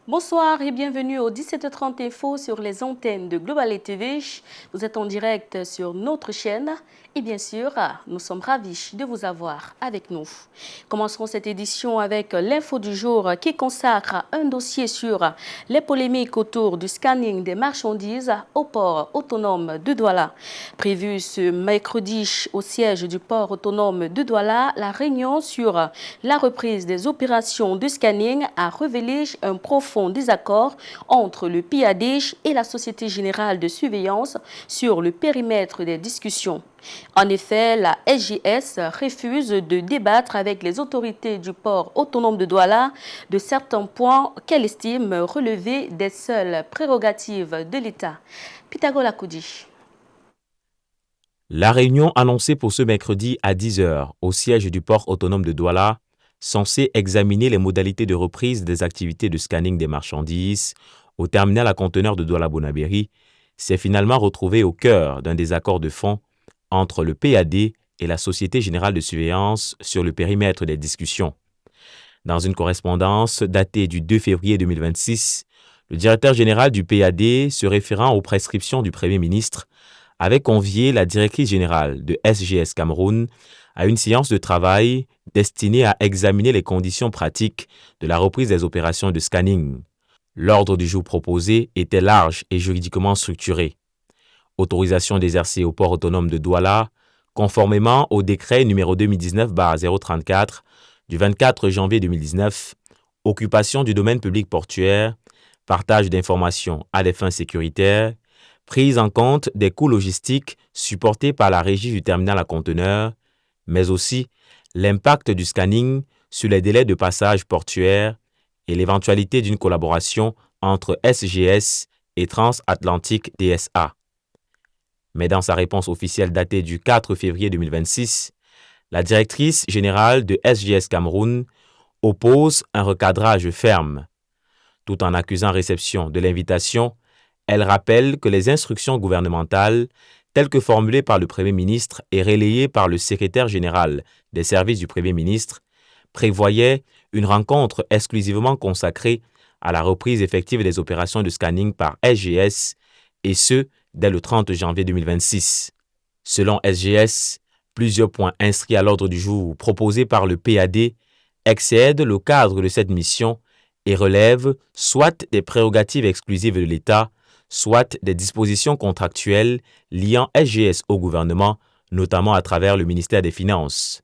Bonsoir et bienvenue au 17h30 Info sur les antennes de Global TV. Vous êtes en direct sur notre chaîne et bien sûr, nous sommes ravis de vous avoir avec nous. Commencerons cette édition avec l'info du jour qui consacre un dossier sur les polémiques autour du scanning des marchandises au port autonome de Douala. Prévu ce mercredi au siège du port autonome de Douala, la réunion sur la reprise des opérations de scanning a révélé un profond désaccord entre le PAD et la Société Générale de Surveillance sur le périmètre des discussions. En effet, la SGS refuse de débattre avec les autorités du port autonome de Douala de certains points qu'elle estime relever des seules prérogatives de l'État. Pythagore Lakoudi. La réunion annoncée pour ce mercredi à 10h au siège du port autonome de Douala, censée examiner les modalités de reprise des activités de scanning des marchandises au terminal à conteneurs de Douala-Bonabéry, s'est finalement retrouvée au cœur d'un désaccord de fond entre le PAD et la Société Générale de Surveillance sur le périmètre des discussions. Dans une correspondance datée du 2 février 2026, le directeur général du PAD, se référant aux prescriptions du Premier ministre, avait convié la directrice générale de SGS Cameroun à une séance de travail destinée à examiner les conditions pratiques de la reprise des opérations de scanning. L'ordre du jour proposé était large et juridiquement structuré. Autorisation d'exercer au port autonome de Douala, conformément au décret numéro 2019-034 du 24 janvier 2019, occupation du domaine public portuaire, partage d'informations à des fins sécuritaires, prise en compte des coûts logistiques supportés par la régie du terminal à conteneurs, mais aussi l'impact du scanning sur les délais de passage portuaire et l'éventualité d'une collaboration entre SGS et Transatlantique DSA. Mais dans sa réponse officielle datée du 4 février 2026, la directrice générale de SGS Cameroun oppose un recadrage ferme. Tout en accusant réception de l'invitation, elle rappelle que les instructions gouvernementales, telles que formulées par le Premier ministre et relayées par le secrétaire général des services du Premier ministre, prévoyaient une rencontre exclusivement consacrée à la reprise effective des opérations de scanning par SGS, et ce, dès le 30 janvier 2026. Selon SGS, plusieurs points inscrits à l'ordre du jour proposés par le PAD excèdent le cadre de cette mission et relèvent soit des prérogatives exclusives de l'État, soit des dispositions contractuelles liant SGS au gouvernement, notamment à travers le ministère des Finances.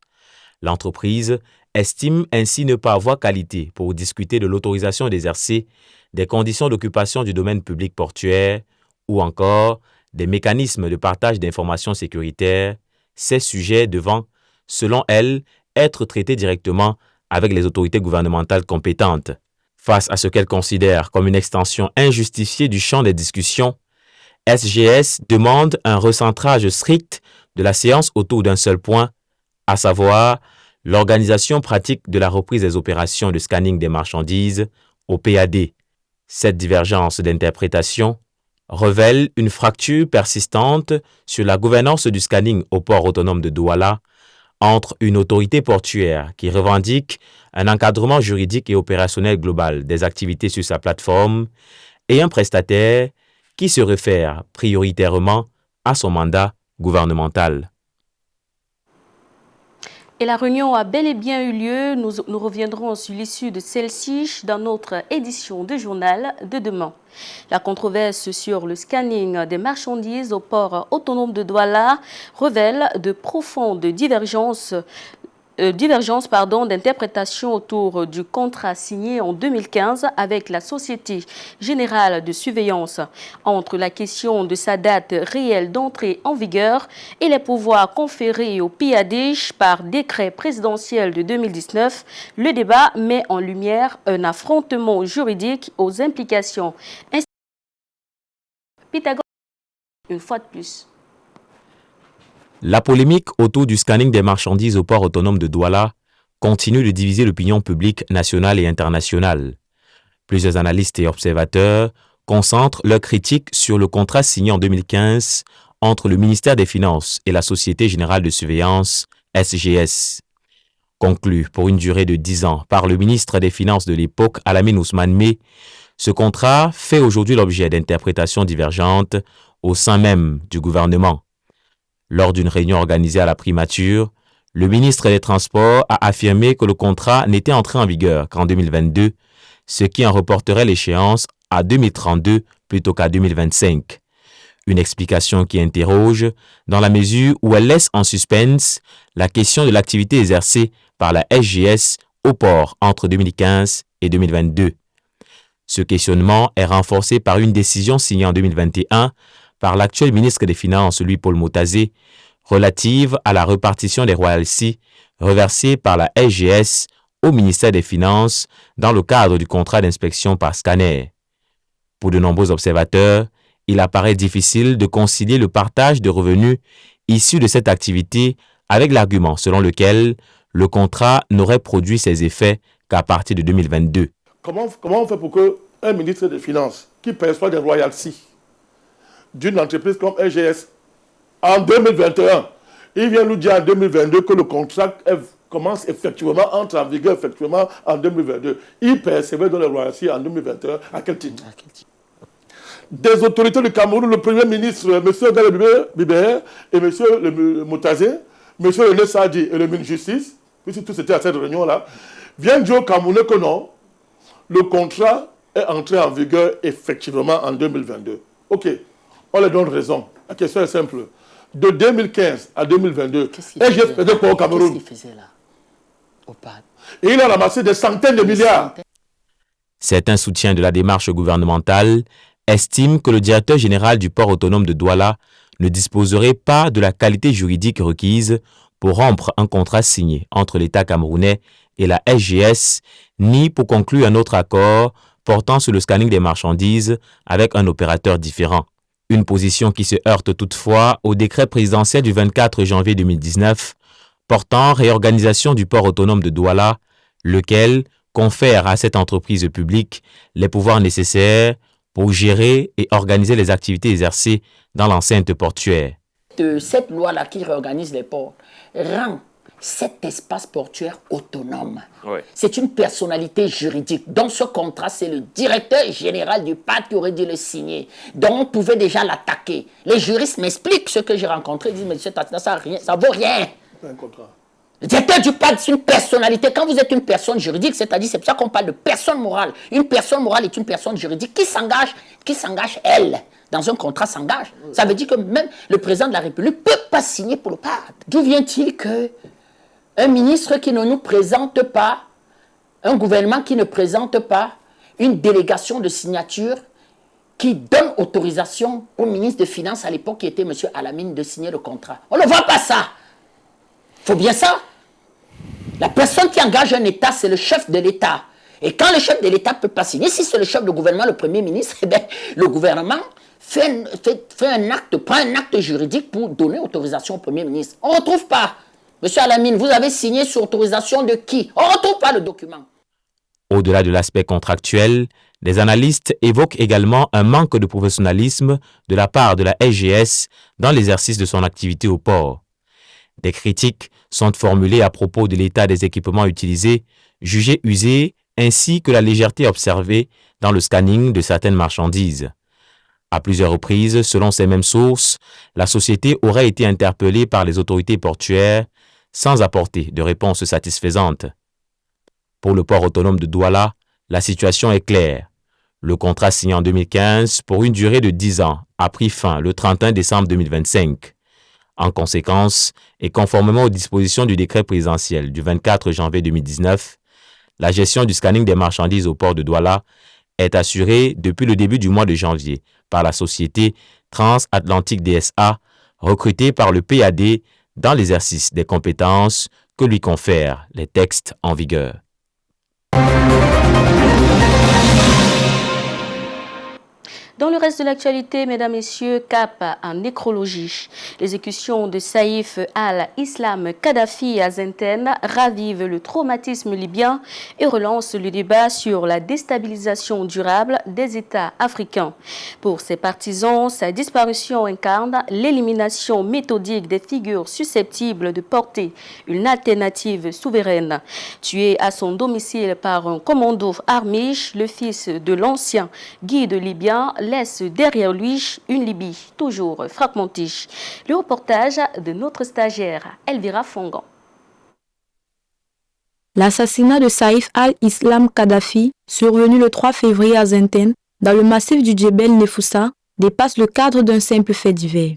L'entreprise estime ainsi ne pas avoir qualité pour discuter de l'autorisation d'exercer, des conditions d'occupation du domaine public portuaire ou encore des mécanismes de partage d'informations sécuritaires, ces sujets devant, selon elle, être traités directement avec les autorités gouvernementales compétentes. Face à ce qu'elle considère comme une extension injustifiée du champ des discussions, SGS demande un recentrage strict de la séance autour d'un seul point, à savoir l'organisation pratique de la reprise des opérations de scanning des marchandises au PAD. Cette divergence d'interprétation révèle une fracture persistante sur la gouvernance du scanning au port autonome de Douala entre une autorité portuaire qui revendique un encadrement juridique et opérationnel global des activités sur sa plateforme et un prestataire qui se réfère prioritairement à son mandat gouvernemental. Et la réunion a bel et bien eu lieu. Nous reviendrons sur l'issue de celle-ci dans notre édition de journal de demain. La controverse sur le scanning des marchandises au port autonome de Douala révèle de profondes divergences d'interprétation autour du contrat signé en 2015 avec la Société Générale de Surveillance. Entre la question de sa date réelle d'entrée en vigueur et les pouvoirs conférés au PAD par décret présidentiel de 2019, le débat met en lumière un affrontement juridique aux implications. Pythagore, une fois de plus. La polémique autour du scanning des marchandises au port autonome de Douala continue de diviser l'opinion publique nationale et internationale. Plusieurs analystes et observateurs concentrent leurs critiques sur le contrat signé en 2015 entre le ministère des Finances et la Société Générale de Surveillance, SGS. Conclu pour une durée de 10 ans par le ministre des Finances de l'époque, Alamine Ousmane Meh, Ce contrat fait aujourd'hui l'objet d'interprétations divergentes au sein même du gouvernement. Lors d'une réunion organisée à la primature, le ministre des Transports a affirmé que le contrat n'était entré en vigueur qu'en 2022, ce qui en reporterait l'échéance à 2032 plutôt qu'à 2025. Une explication qui interroge dans la mesure où elle laisse en suspens la question de l'activité exercée par la SGS au port entre 2015 et 2022. Ce questionnement est renforcé par une décision signée en 2021 par l'actuel ministre des Finances, Louis-Paul Motazé, relative à la répartition des royalties reversées par la SGS au ministère des Finances dans le cadre du contrat d'inspection par scanner. Pour de nombreux observateurs, il apparaît difficile de concilier le partage de revenus issus de cette activité avec l'argument selon lequel le contrat n'aurait produit ses effets qu'à partir de 2022. Comment on fait pour qu'un ministre des Finances qui perçoit des royalties d'une entreprise comme SGS en 2021, il vient nous dire en 2022 que le contrat commence effectivement, entre en vigueur effectivement en 2022. Il percevait dans les royalties en 2021 à quel titre? Des autorités du Cameroun, le Premier ministre, M. Galé Bibert et M. Motazé, M. René Sadi et le ministre de Justice, puisque tout c'était à cette réunion-là, viennent dire au Camerounais que non, le contrat est entré en vigueur effectivement en 2022. Ok, on leur donne raison. La question est simple. De 2015 à 2022, SGS faisait quoi au Cameroun? Qu'est-ce qu'il faisait là, au PAD? Et il a ramassé des centaines de milliards. Certains soutiens de la démarche gouvernementale estiment que le directeur général du port autonome de Douala ne disposerait pas de la qualité juridique requise pour rompre un contrat signé entre l'État camerounais et la SGS, ni pour conclure un autre accord portant sur le scanning des marchandises avec un opérateur différent. Une position qui se heurte toutefois au décret présidentiel du 24 janvier 2019 portant réorganisation du port autonome de Douala, lequel confère à cette entreprise publique les pouvoirs nécessaires pour gérer et organiser les activités exercées dans l'enceinte portuaire. De cette loi-là qui réorganise les ports rend cet espace portuaire autonome. Ouais. C'est une personnalité juridique. Dans ce contrat, c'est le directeur général du PAD qui aurait dû le signer. Donc, on pouvait déjà l'attaquer. Les juristes m'expliquent ce que j'ai rencontré. Ils disent, mais ça vaut rien. C'est un contrat. Le directeur du PAD, c'est une personnalité. Quand vous êtes une personne juridique, c'est-à-dire, c'est pour ça qu'on parle de personne morale. Une personne morale est une personne juridique qui s'engage, elle, dans un contrat s'engage. Ça veut dire que même le président de la République ne peut pas signer pour le PAD. D'où vient-il que un ministre qui ne nous présente pas, un gouvernement qui ne présente pas une délégation de signature qui donne autorisation au ministre des Finances à l'époque, qui était M. Alamine, de signer le contrat? On ne voit pas ça. Il faut bien ça. La personne qui engage un État, c'est le chef de l'État. Et quand le chef de l'État ne peut pas signer, si c'est le chef du gouvernement, le Premier ministre, eh bien, le gouvernement fait un acte, prend un acte juridique pour donner autorisation au Premier ministre. On ne retrouve pas. Monsieur Alamine, vous avez signé sur autorisation de qui? On ne retrouve pas le document. Au-delà de l'aspect contractuel, les analystes évoquent également un manque de professionnalisme de la part de la SGS dans l'exercice de son activité au port. Des critiques sont formulées à propos de l'état des équipements utilisés, jugés usés, ainsi que la légèreté observée dans le scanning de certaines marchandises. À plusieurs reprises, selon ces mêmes sources, la société aurait été interpellée par les autorités portuaires sans apporter de réponse satisfaisante. Pour le port autonome de Douala, la situation est claire. Le contrat signé en 2015 pour une durée de 10 ans a pris fin le 31 décembre 2025. En conséquence, et conformément aux dispositions du décret présidentiel du 24 janvier 2019, la gestion du scanning des marchandises au port de Douala est assurée depuis le début du mois de janvier par la société Transatlantique DSA, recrutée par le PAD dans l'exercice des compétences que lui confèrent les textes en vigueur. Dans le reste de l'actualité, mesdames, messieurs, cap en nécrologie. L'exécution de Saïf al-Islam Kadhafi à Zenten ravive le traumatisme libyen et relance le débat sur la déstabilisation durable des États africains. Pour ses partisans, sa disparition incarne l'élimination méthodique des figures susceptibles de porter une alternative souveraine. Tué à son domicile par un commando armé, le fils de l'ancien guide libyen laisse derrière lui une Libye toujours fragmentée. Le reportage de notre stagiaire Elvira Fongan. L'assassinat de Saïf al-Islam Kadhafi, survenu le 3 février à Zenten, dans le massif du Djebel Nefoussa, dépasse le cadre d'un simple fait divers.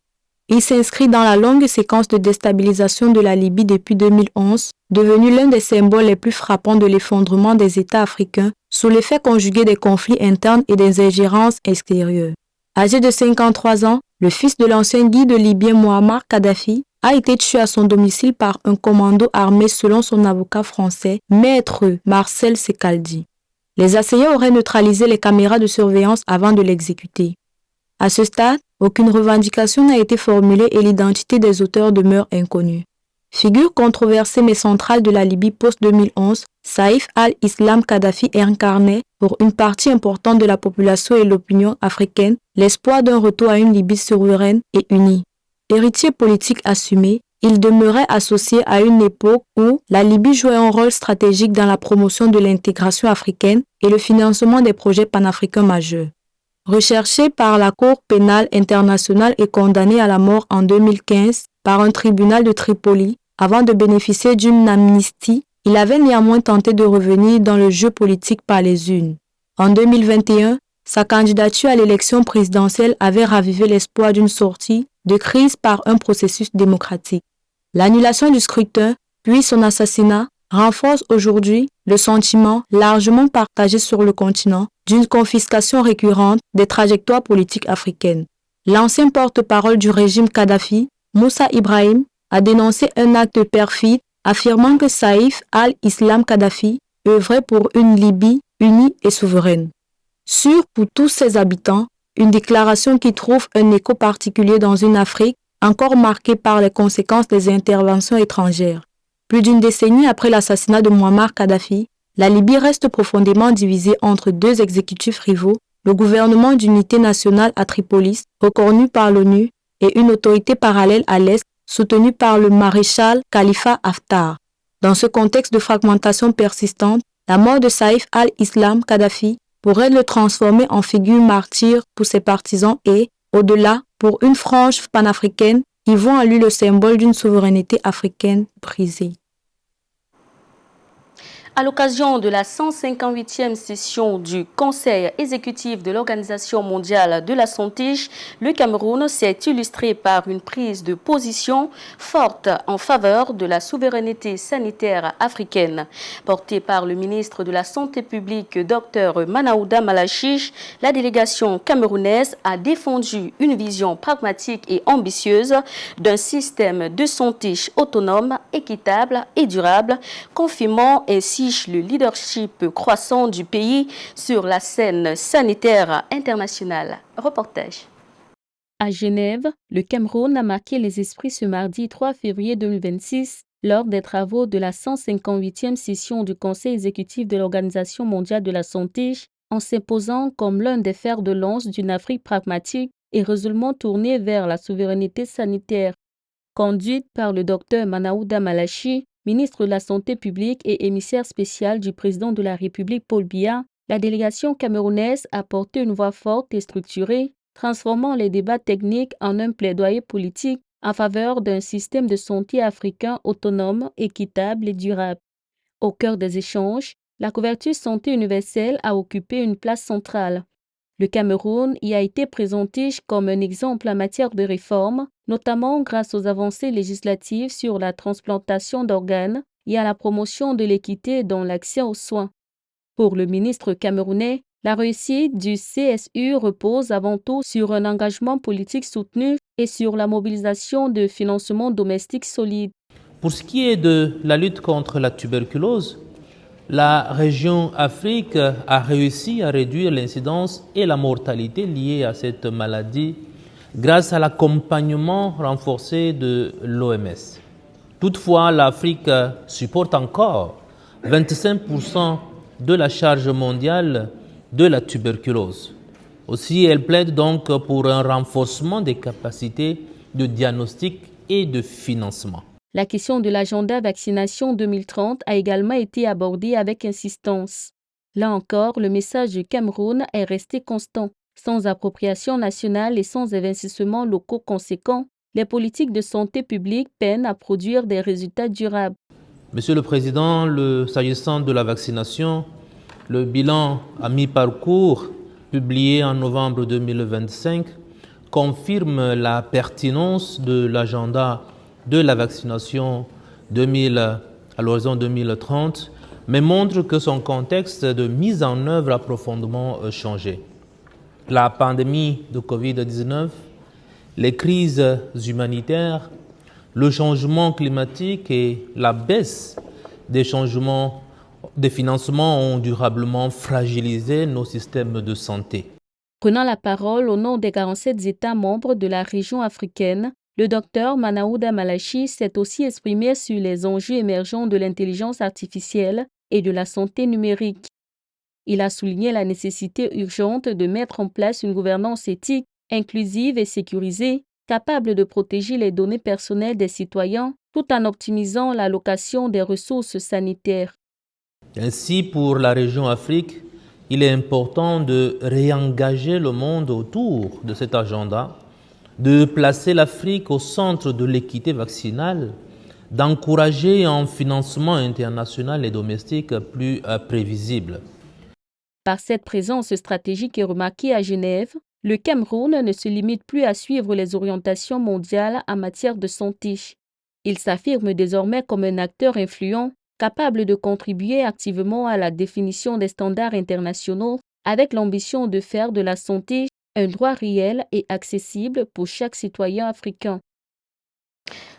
Il s'inscrit dans la longue séquence de déstabilisation de la Libye depuis 2011, devenu l'un des symboles les plus frappants de l'effondrement des États africains sous l'effet conjugué des conflits internes et des ingérences extérieures. Âgé de 53 ans, le fils de l'ancien guide libyen Muammar Kadhafi a été tué à son domicile par un commando armé selon son avocat français, maître Marcel Secaldi. Les assaillants auraient neutralisé les caméras de surveillance avant de l'exécuter. À ce stade, aucune revendication n'a été formulée et l'identité des auteurs demeure inconnue. Figure controversée mais centrale de la Libye post-2011, Saïf al-Islam Kadhafi incarnait, pour une partie importante de la population et l'opinion africaine, l'espoir d'un retour à une Libye souveraine et unie. Héritier politique assumé, il demeurait associé à une époque où la Libye jouait un rôle stratégique dans la promotion de l'intégration africaine et le financement des projets panafricains majeurs. Recherché par la Cour pénale internationale et condamné à la mort en 2015 par un tribunal de Tripoli, avant de bénéficier d'une amnistie, il avait néanmoins tenté de revenir dans le jeu politique par les urnes. En 2021, sa candidature à l'élection présidentielle avait ravivé l'espoir d'une sortie de crise par un processus démocratique. L'annulation du scrutin, puis son assassinat, renforce aujourd'hui le sentiment largement partagé sur le continent d'une confiscation récurrente des trajectoires politiques africaines. L'ancien porte-parole du régime Kadhafi, Moussa Ibrahim, a dénoncé un acte perfide, affirmant que Saïf al-Islam Kadhafi œuvrait pour une Libye unie et souveraine. Sûre pour tous ses habitants, une déclaration qui trouve un écho particulier dans une Afrique encore marquée par les conséquences des interventions étrangères. Plus d'une décennie après l'assassinat de Muammar Kadhafi, la Libye reste profondément divisée entre deux exécutifs rivaux, le gouvernement d'unité nationale à Tripolis, reconnu par l'ONU, et une autorité parallèle à l'Est, soutenue par le maréchal Khalifa Haftar. Dans ce contexte de fragmentation persistante, la mort de Saïf al-Islam Kadhafi pourrait le transformer en figure martyre pour ses partisans et, au-delà, pour une frange panafricaine qui voit en lui le symbole d'une souveraineté africaine brisée. À l'occasion de la 158e session du Conseil exécutif de l'Organisation mondiale de la santé, le Cameroun s'est illustré par une prise de position forte en faveur de la souveraineté sanitaire africaine. Portée par le ministre de la Santé publique, Dr Manaouda Malachi, la délégation camerounaise a défendu une vision pragmatique et ambitieuse d'un système de santé autonome, équitable et durable, confirmant ainsi le leadership croissant du pays sur la scène sanitaire internationale. Reportage. À Genève, le Cameroun a marqué les esprits ce mardi 3 février 2026 lors des travaux de la 158e session du Conseil exécutif de l'Organisation mondiale de la santé en s'imposant comme l'un des fers de lance d'une Afrique pragmatique et résolument tournée vers la souveraineté sanitaire. Conduite par le docteur Manaouda Malachi, ministre de la Santé publique et émissaire spécial du président de la République Paul Biya, la délégation camerounaise a porté une voix forte et structurée, transformant les débats techniques en un plaidoyer politique en faveur d'un système de santé africain autonome, équitable et durable. Au cœur des échanges, la couverture santé universelle a occupé une place centrale. Le Cameroun y a été présenté comme un exemple en matière de réforme, notamment grâce aux avancées législatives sur la transplantation d'organes et à la promotion de l'équité dans l'accès aux soins. Pour le ministre camerounais, la réussite du CSU repose avant tout sur un engagement politique soutenu et sur la mobilisation de financements domestiques solides. Pour ce qui est de la lutte contre la tuberculose, la région Afrique a réussi à réduire l'incidence et la mortalité liées à cette maladie grâce à l'accompagnement renforcé de l'OMS. Toutefois, l'Afrique supporte encore 25% de la charge mondiale de la tuberculose. Aussi, elle plaide donc pour un renforcement des capacités de diagnostic et de financement. La question de l'agenda vaccination 2030 a également été abordée avec insistance. Là encore, le message du Cameroun est resté constant. Sans appropriation nationale et sans investissements locaux conséquents, les politiques de santé publique peinent à produire des résultats durables. Monsieur le Président, s'agissant de la vaccination, le bilan à mi-parcours, publié en novembre 2025, confirme la pertinence de l'agenda de la vaccination à l'horizon 2030, mais montre que son contexte de mise en œuvre a profondément changé. La pandémie de Covid-19, les crises humanitaires, le changement climatique et la baisse des financements ont durablement fragilisé nos systèmes de santé. Prenant la parole au nom des 47 États membres de la région africaine, le docteur Manaouda Malachi s'est aussi exprimé sur les enjeux émergents de l'intelligence artificielle et de la santé numérique. Il a souligné la nécessité urgente de mettre en place une gouvernance éthique, inclusive et sécurisée, capable de protéger les données personnelles des citoyens tout en optimisant l'allocation des ressources sanitaires. Ainsi, pour la région Afrique, il est important de réengager le monde autour de cet agenda, de placer l'Afrique au centre de l'équité vaccinale, d'encourager un financement international et domestique plus prévisible. Par cette présence stratégique et remarquée à Genève, le Cameroun ne se limite plus à suivre les orientations mondiales en matière de santé. Il s'affirme désormais comme un acteur influent, capable de contribuer activement à la définition des standards internationaux avec l'ambition de faire de la santé un droit réel et accessible pour chaque citoyen africain.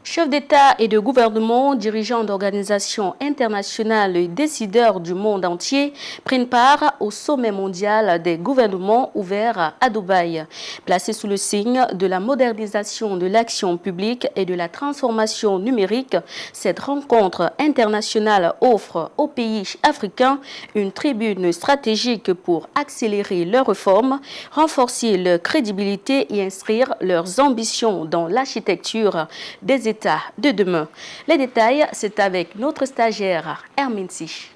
Chefs d'État et de gouvernement, dirigeants d'organisations internationales et décideurs du monde entier prennent part au sommet mondial des gouvernements ouvert à Dubaï. Placé sous le signe de la modernisation de l'action publique et de la transformation numérique, cette rencontre internationale offre aux pays africains une tribune stratégique pour accélérer leurs réformes, renforcer leur crédibilité et inscrire leurs ambitions dans l'architecture des États de demain. Les détails, c'est avec notre stagiaire Hermine Sich.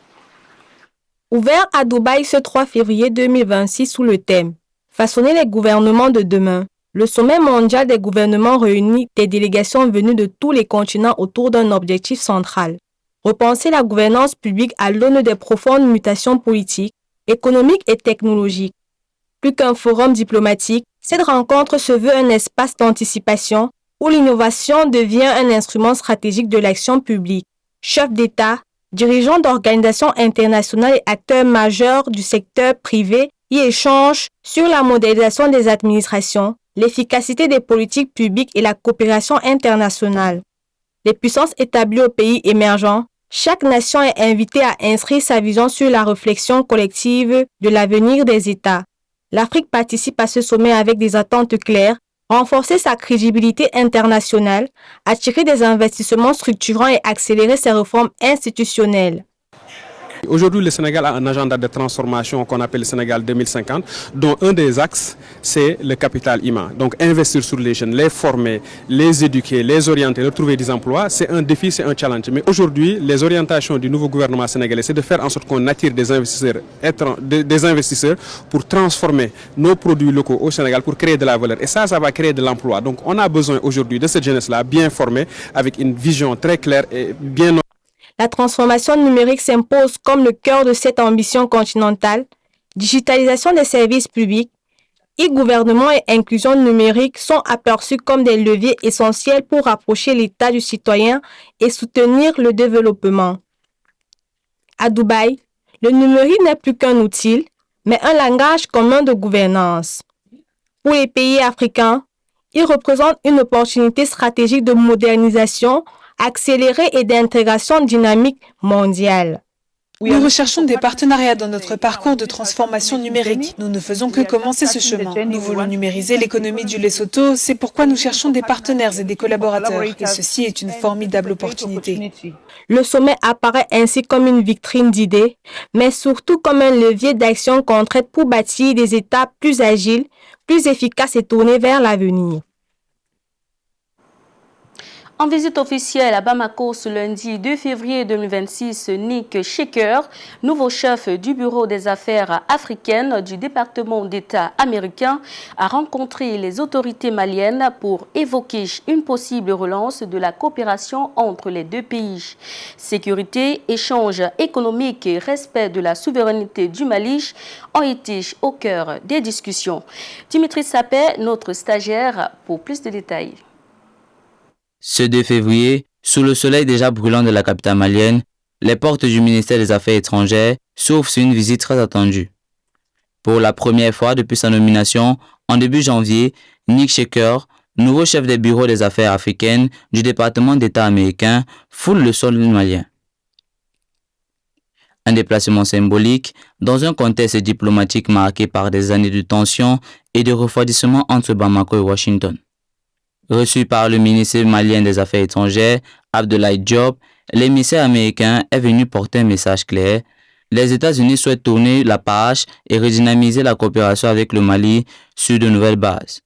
Ouvert à Dubaï ce 3 février 2026 sous le thème « Façonner les gouvernements de demain », le sommet mondial des gouvernements réunit des délégations venues de tous les continents autour d'un objectif central. Repenser la gouvernance publique à l'aune des profondes mutations politiques, économiques et technologiques. Plus qu'un forum diplomatique, cette rencontre se veut un espace d'anticipation où l'innovation devient un instrument stratégique de l'action publique. Chefs d'État, dirigeants d'organisations internationales et acteurs majeurs du secteur privé y échangent sur la modélisation des administrations, l'efficacité des politiques publiques et la coopération internationale. Les puissances établies aux pays émergents, chaque nation est invitée à inscrire sa vision sur la réflexion collective de l'avenir des États. L'Afrique participe à ce sommet avec des attentes claires, renforcer sa crédibilité internationale, attirer des investissements structurants et accélérer ses réformes institutionnelles. Aujourd'hui, le Sénégal a un agenda de transformation qu'on appelle le Sénégal 2050, dont un des axes, c'est le capital humain. Donc, investir sur les jeunes, les former, les éduquer, les orienter, leur trouver des emplois, c'est un défi, c'est un challenge. Mais aujourd'hui, les orientations du nouveau gouvernement sénégalais, c'est de faire en sorte qu'on attire des investisseurs pour transformer nos produits locaux au Sénégal, pour créer de la valeur. Et ça va créer de l'emploi. Donc, on a besoin aujourd'hui de cette jeunesse-là, bien formée, avec une vision très claire et bien. La transformation numérique s'impose comme le cœur de cette ambition continentale. Digitalisation des services publics, e-gouvernement et inclusion numérique sont aperçus comme des leviers essentiels pour rapprocher l'État du citoyen et soutenir le développement. À Dubaï, le numérique n'est plus qu'un outil, mais un langage commun de gouvernance. Pour les pays africains, il représente une opportunité stratégique de modernisation accélérée et d'intégration dynamique mondiale. Nous recherchons des partenariats dans notre parcours de transformation numérique. Nous ne faisons que commencer ce chemin. Nous voulons numériser l'économie du Lesotho, c'est pourquoi nous cherchons des partenaires et des collaborateurs. Et ceci est une formidable opportunité. Le sommet apparaît ainsi comme une vitrine d'idées, mais surtout comme un levier d'action concrète pour bâtir des États plus agiles, plus efficaces et tournés vers l'avenir. En visite officielle à Bamako ce lundi 2 février 2026, Nick Shaker, nouveau chef du Bureau des affaires africaines du département d'État américain, a rencontré les autorités maliennes pour évoquer une possible relance de la coopération entre les deux pays. Sécurité, échanges économiques et respect de la souveraineté du Mali ont été au cœur des discussions. Dimitri Sapé, notre stagiaire, pour plus de détails. Ce 2 février, sous le soleil déjà brûlant de la capitale malienne, les portes du ministère des Affaires étrangères s'ouvrent sur une visite très attendue. Pour la première fois depuis sa nomination, en début janvier, Nick Shaker, nouveau chef des bureaux des affaires africaines du département d'État américain, foule le sol malien. Un déplacement symbolique dans un contexte diplomatique marqué par des années de tensions et de refroidissement entre Bamako et Washington. Reçu par le ministre malien des Affaires étrangères, Abdoulaye Diop, l'émissaire américain est venu porter un message clair. Les États-Unis souhaitent tourner la page et redynamiser la coopération avec le Mali sur de nouvelles bases.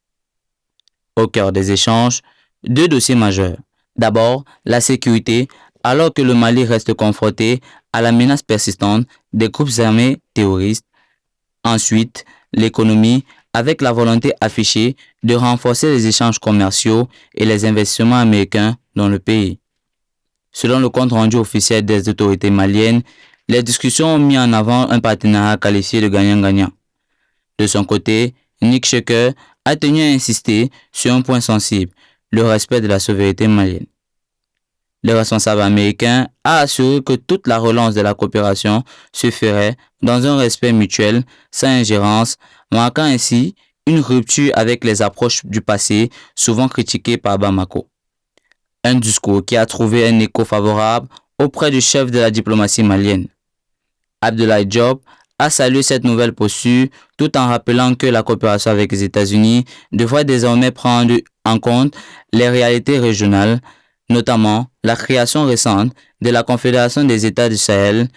Au cœur des échanges, deux dossiers majeurs. D'abord, la sécurité, alors que le Mali reste confronté à la menace persistante des groupes armés terroristes. Ensuite, l'économie, avec la volonté affichée de renforcer les échanges commerciaux et les investissements américains dans le pays. Selon le compte rendu officiel des autorités maliennes, les discussions ont mis en avant un partenariat qualifié de gagnant-gagnant. De son côté, Nick Shaker a tenu à insister sur un point sensible, le respect de la souveraineté malienne. Le responsable américain a assuré que toute la relance de la coopération se ferait dans un respect mutuel, sans ingérence, marquant ainsi une rupture avec les approches du passé souvent critiquées par Bamako. Un discours qui a trouvé un écho favorable auprès du chef de la diplomatie malienne. Abdoulaye Diop a salué cette nouvelle posture tout en rappelant que la coopération avec les États-Unis devrait désormais prendre en compte les réalités régionales, notamment la création récente de la Confédération des États du Sahel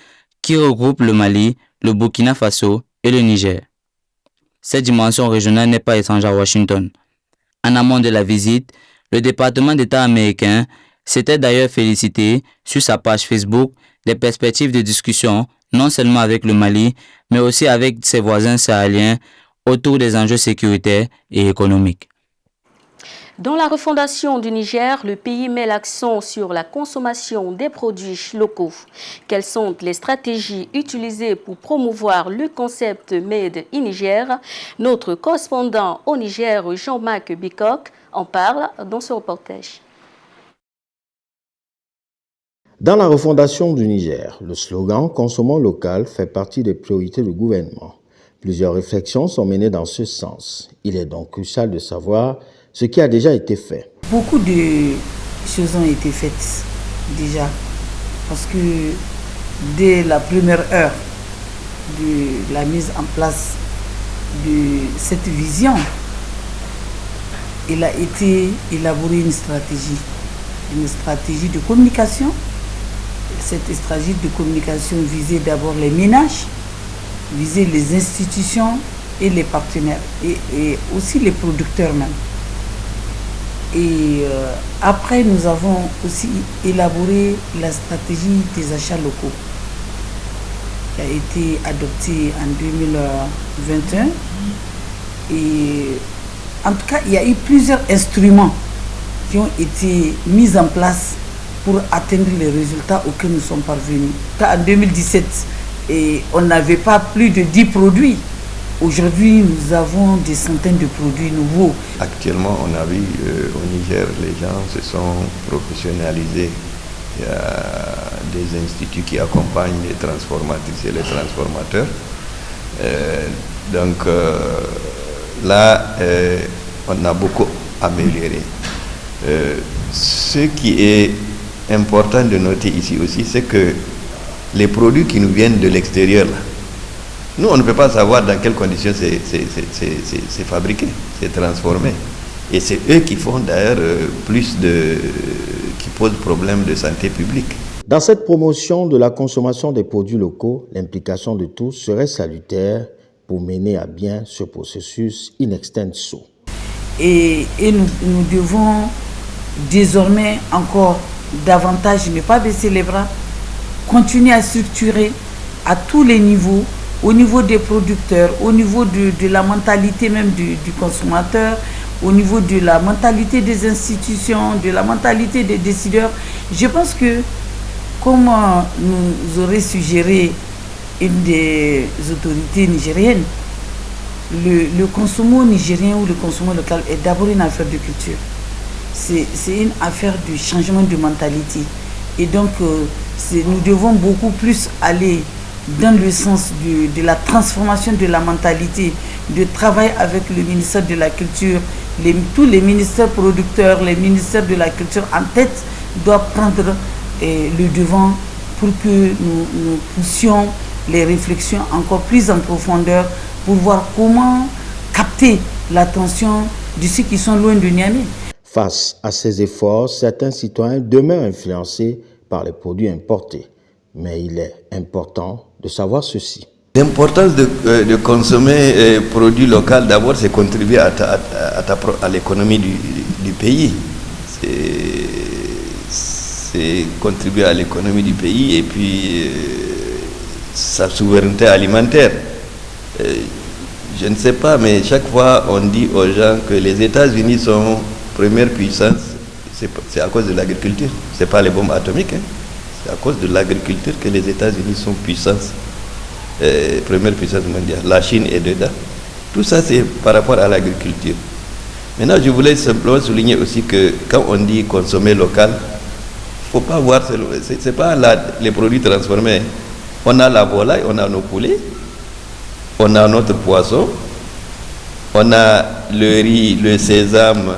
qui regroupe le Mali, le Burkina Faso et le Niger. Cette dimension régionale n'est pas étrangère à Washington. En amont de la visite, le département d'État américain s'était d'ailleurs félicité sur sa page Facebook des perspectives de discussion non seulement avec le Mali, mais aussi avec ses voisins sahéliens autour des enjeux sécuritaires et économiques. Dans la refondation du Niger, le pays met l'accent sur la consommation des produits locaux. Quelles sont les stratégies utilisées pour promouvoir le concept Made in Niger? Notre correspondant au Niger, Jean-Marc Bicoq, en parle dans ce reportage. Dans la refondation du Niger, le slogan « Consommons local » fait partie des priorités du gouvernement. Plusieurs réflexions sont menées dans ce sens. Il est donc crucial de savoir ce qui a déjà été fait. Beaucoup de choses ont été faites déjà, parce que dès la première heure de la mise en place de cette vision, il a été élaboré une stratégie de communication. Cette stratégie de communication visait d'abord les ménages, visait les institutions et les partenaires, et aussi les producteurs même. Et après, nous avons aussi élaboré la stratégie des achats locaux qui a été adoptée en 2021. Et en tout cas, il y a eu plusieurs instruments qui ont été mis en place pour atteindre les résultats auxquels nous sommes parvenus. En 2017, on n'avait pas plus de 10 produits. Aujourd'hui, nous avons des centaines de produits nouveaux. Actuellement, on a vu au Niger, les gens se sont professionnalisés. Il y a des instituts qui accompagnent les transformatrices et les transformateurs. Donc là, on a beaucoup amélioré. Ce qui est important de noter ici aussi, c'est que les produits qui nous viennent de l'extérieur, là, nous, on ne peut pas savoir dans quelles conditions c'est fabriqué, c'est transformé. Et c'est eux qui font d'ailleurs qui posent problème de santé publique. Dans cette promotion de la consommation des produits locaux, l'implication de tous serait salutaire pour mener à bien ce processus in extenso. Et nous devons désormais encore davantage ne pas baisser les bras, continuer à structurer à tous les niveaux, au niveau des producteurs, au niveau de la mentalité même du consommateur, au niveau de la mentalité des institutions, de la mentalité des décideurs. Je pense que, comme nous aurait suggéré une des autorités nigériennes, le consommation nigérien ou le consommation local est d'abord une affaire de culture. C'est une affaire de changement de mentalité. Et donc, nous devons beaucoup plus aller dans le sens de la transformation de la mentalité, de travail avec le ministère de la Culture, tous les ministères producteurs, les ministères de la Culture en tête doivent prendre le devant pour que nous poussions les réflexions encore plus en profondeur pour voir comment capter l'attention de ceux qui sont loin de Niamey. Face à ces efforts, certains citoyens demeurent influencés par les produits importés. Mais il est important de savoir ceci. L'importance de consommer produits locaux, d'abord, c'est contribuer à l'économie du pays. C'est contribuer à l'économie du pays et puis sa souveraineté alimentaire. Je ne sais pas, mais chaque fois on dit aux gens que les États-Unis sont première puissance, c'est à cause de l'agriculture. Ce n'est pas les bombes atomiques. C'est à cause de l'agriculture que les États-Unis sont puissance, première puissance mondiale. La Chine est dedans. Tout ça, c'est par rapport à l'agriculture. Maintenant, je voulais simplement souligner aussi que quand on dit consommer local, il ne faut pas voir, ce n'est pas les produits transformés. On a la volaille, on a nos poulets, on a notre poisson, on a le riz, le sésame,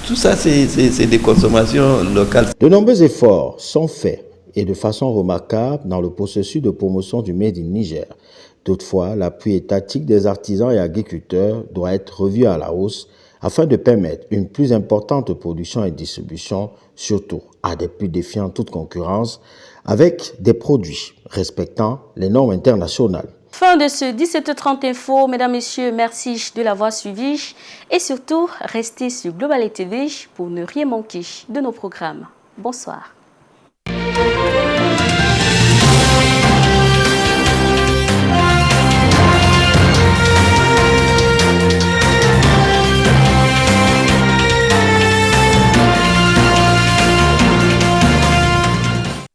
tout ça, c'est des consommations locales. De nombreux efforts sont faits et de façon remarquable dans le processus de promotion du Made in Niger. Toutefois, l'appui étatique des artisans et agriculteurs doit être revu à la hausse afin de permettre une plus importante production et distribution, surtout à des prix défiant toute concurrence, avec des produits respectant les normes internationales. Fin de ce 17h30 Info. Mesdames, Messieurs, merci de l'avoir suivi. Et surtout, restez sur Global TV pour ne rien manquer de nos programmes. Bonsoir.